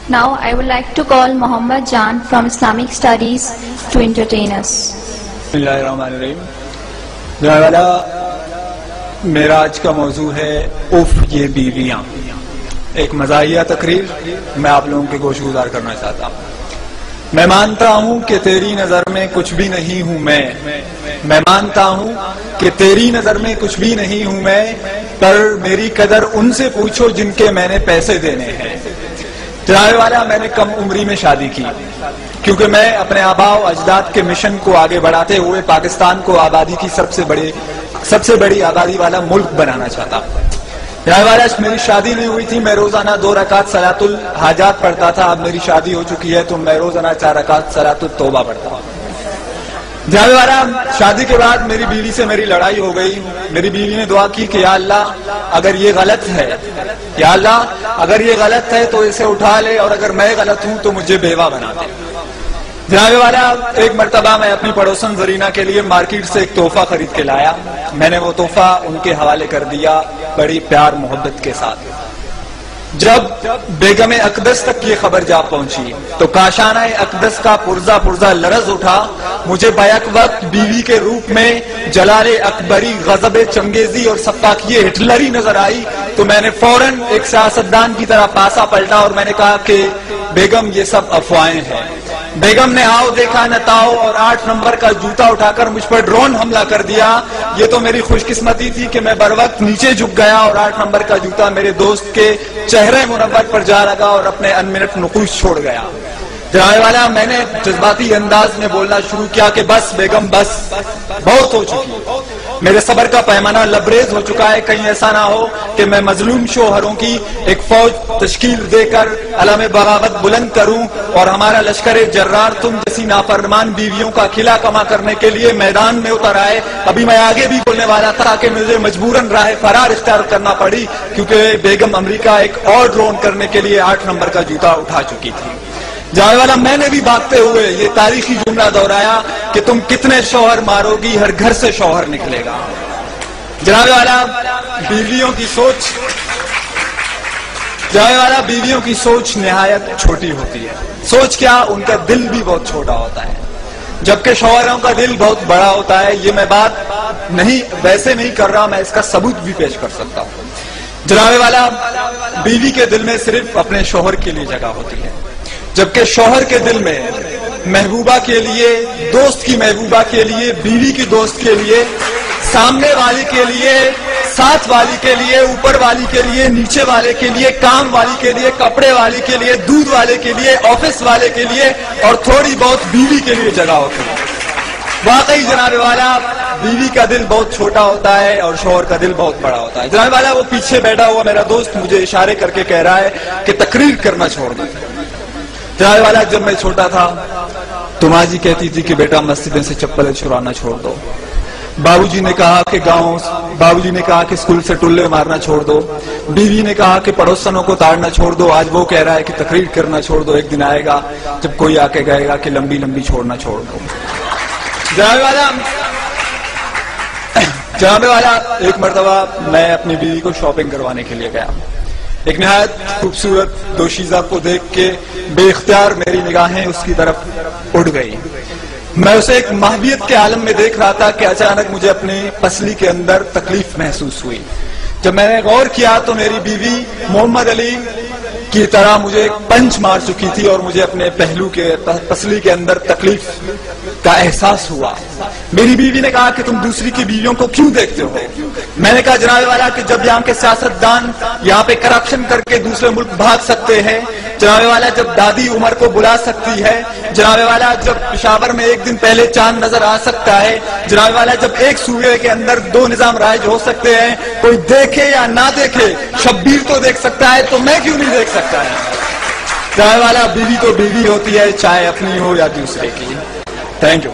Now I would like to call Muhammad Jan from Islamic Studies to entertain us. Bismillahirrahmanirrahim. جناب والا میرا آج کا موضوع ہے اف یہ بیویاں. ایک مزاحیہ تقریر میں آپ لوگوں کے گوش گزار کرنا چاہتا ہوں. میں مانتا ہوں کہ تیری نظر میں کچھ بھی نہیں ہوں میں مانتا ہوں کہ تیری نظر میں کچھ بھی نہیں ہوں میں، پر میری قدر ان سے پوچھو جن کے میں نے پیسے دینے ہیں. جناب والا میں نے کم عمری میں شادی کی کیونکہ میں اپنے آباء و اجداد کے مشن کو آگے بڑھاتے ہوئے پاکستان کو آبادی کی سب سے بڑی آبادی والا ملک بنانا چاہتا ہوں. جناب والا میری شادی نہیں ہوئی تھی، میں روزانہ 2 رکعت صلاۃ الحاجات پڑھتا تھا. اب میری شادی ہو چکی ہے تو میں روزانہ 4 رکعت صلاۃ التوبہ پڑھتا ہوں. جناب والا شادی کے بعد میری بیوی سے میری لڑائی ہو گئی. میری بیوی نے دعا کی کہ یا اللہ اگر یہ غلط ہے، یا اللہ اگر یہ غلط ہے تو اسے اٹھا لے، اور اگر میں غلط ہوں تو مجھے بیوہ بنا دے. جناب والا ایک مرتبہ میں اپنی پڑوسن زرینہ کے لیے مارکیٹ سے ایک تحفہ خرید کے لایا. میں نے وہ تحفہ ان کے حوالے کر دیا بڑی پیار محبت کے ساتھ. جب بیگم اقدس تک یہ خبر جا پہنچی تو کاشانہ اقدس کا پرزا لرز اٹھا. مجھے بیک وقت بیوی کے روپ میں جلال اکبری، غضب چنگیزی اور سفاکیہ ہٹلری نظر آئی تو میں نے فوراً ایک سیاستدان کی طرح پاسا پلٹا اور میں نے کہا کہ بیگم یہ سب افواہیں ہیں. بیگم نے آؤ دیکھا نہ تاؤ اور 8 نمبر کا جوتا اٹھا کر مجھ پر ڈرون حملہ کر دیا. یہ تو میری خوش قسمتی تھی کہ میں بر وقت نیچے جھک گیا اور 8 نمبر کا جوتا میرے دوست کے چہرے منور پر جا لگا اور اپنے انمنٹ نقوش چھوڑ گیا. جناب والا میں نے جذباتی انداز میں بولنا شروع کیا کہ بس بیگم بس، بہت ہو چکی، میرے صبر کا پیمانہ لبریز ہو چکا ہے. کہیں ایسا نہ ہو کہ میں مظلوم شوہروں کی ایک فوج تشکیل دے کر علم بغاوت بلند کروں اور ہمارا لشکر جرار تم جیسی نافرمان بیویوں کا قلعہ کما کرنے کے لیے میدان میں اتر آئے. ابھی میں آگے بھی بولنے والا تھا کہ مجھے مجبوراً راہ فرار اختیار کرنا پڑی کیونکہ بیگم امریکہ ایک اور ڈرون کرنے کے لیے 8 نمبر کا جوتا اٹھا چکی تھی. جناب والا میں نے بھی بھاگتے ہوئے یہ تاریخی جملہ دہرایا کہ تم کتنے شوہر مارو گی، ہر گھر سے شوہر نکلے گا. جناب والا بیویوں کی سوچ نہایت چھوٹی ہوتی ہے. سوچ کیا، ان کا دل بھی بہت چھوٹا ہوتا ہے، جبکہ شوہروں کا دل بہت بڑا ہوتا ہے. یہ میں بات ویسے نہیں کر رہا، میں اس کا ثبوت بھی پیش کر سکتا ہوں. جناب والا بیوی کے دل میں صرف اپنے شوہر کے لیے جگہ ہوتی ہے، جبکہ شوہر کے دل میں محبوبہ کے لیے، دوست کی محبوبہ کے لیے، بیوی کی دوست کے لیے، سامنے والی کے لیے، ساتھ والی کے لیے، اوپر والی کے لیے، نیچے والے کے لیے، کام والی کے لیے، کپڑے والی کے لیے، دودھ والے کے لیے، آفس والے کے لیے اور تھوڑی بہت بیوی کے لیے جگہ ہوتی ہے. واقعی جناب والا بیوی کا دل بہت چھوٹا ہوتا ہے اور شوہر کا دل بہت بڑا ہوتا ہے. جناب والا وہ پیچھے بیٹھا ہوا میرا دوست مجھے اشارے کر کے کہہ رہا ہے کہ تقریر کرنا چھوڑ دیں. جناب والا جب میں چھوٹا تھا تو ماں جی کہتی تھی کہ بیٹا مسجدیں سے چپلیں چھڑانا چھوڑ دو. بابو جی نے کہا کہ اسکول سے ٹلے مارنا چھوڑ دو. بیوی نے کہا کہ پڑوسنوں کو تاڑنا چھوڑ دو. آج وہ کہہ رہا ہے کہ تقریر کرنا چھوڑ دو. ایک دن آئے گا جب کوئی آ کے کہے گا کہ لمبی لمبی چھوڑنا چھوڑ دو. جناب والا ایک مرتبہ میں اپنی بیوی کو شاپنگ کروانے کے لیے گیا. ایک نہایت خوبصورت دوشیزہ کو دیکھ کے بے اختیار میری نگاہیں اس کی طرف اڑ گئی. میں اسے ایک محبیت کے عالم میں دیکھ رہا تھا کہ اچانک مجھے اپنی پسلی کے اندر تکلیف محسوس ہوئی. جب میں نے غور کیا تو میری بیوی محمد علی کی طرح مجھے پنچ مار چکی تھی اور مجھے اپنے پہلو کے پسلی کے اندر تکلیف کا احساس ہوا. میری بیوی نے کہا کہ تم دوسری کی بیویوں کو کیوں دیکھتے ہو؟ میں نے کہا جناب والا کہ جب یہاں کے سیاستدان یہاں پہ کرپشن کر کے دوسرے ملک بھاگ سکتے ہیں، جناب والا جب دادی عمر کو بلا سکتی ہے، جناب والا جب پشاور میں ایک دن پہلے چاند نظر آ سکتا ہے، جناب والا جب ایک صوبے کے اندر 2 نظام رائج ہو سکتے ہیں، کوئی دیکھے یا نہ دیکھے شبیر تو دیکھ سکتا ہے تو میں کیوں نہیں دیکھ سکتا ہے؟ جناب والا بیوی تو بیوی ہوتی ہے، چاہے اپنی ہو یا دوسرے کی. Thank you.